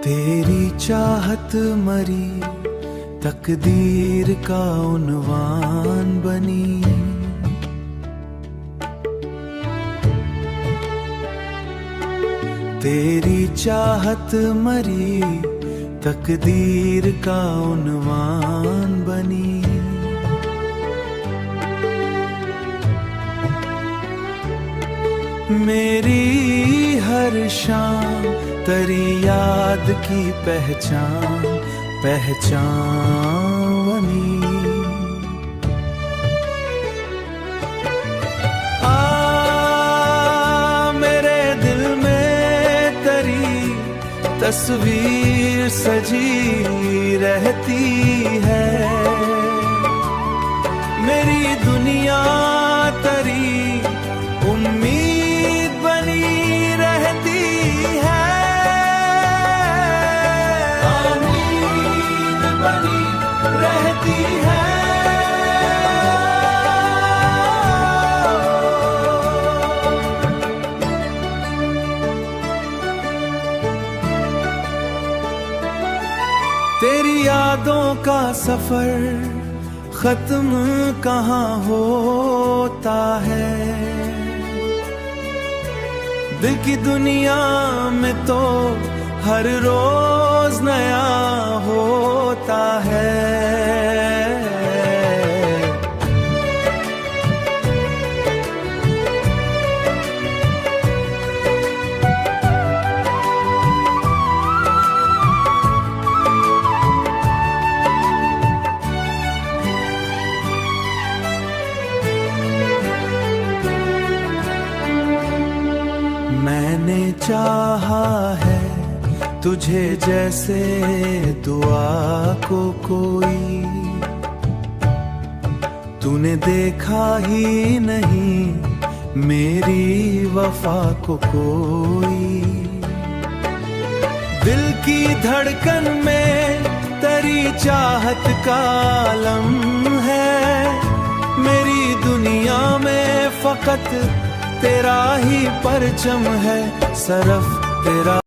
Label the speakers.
Speaker 1: तेरी चाहत मरी तकदीर का उन्वान बनी। तेरी चाहत मरी तकदीर का उन्वान बनी। मेरी हर शाम तेरी याद की पहचान बनी। मेरे दिल में तेरी तस्वीर सजी रहती है। मेरी दुनिया तेरी उम्मीद बनी रहती है। उम्मीद बनी रहती है। तेरी यादों का सफर खत्म कहाँ होता है। दिल की दुनिया में तो हर रोज नया होता है। मैंने चाहा है तुझे जैसे दुआ को कोई, तूने देखा ही नहीं मेरी वफा को कोई। दिल की धड़कन में तेरी चाहत का आलम है। मेरी दुनिया में फकत तेरा ही परचम है, सरफ तेरा।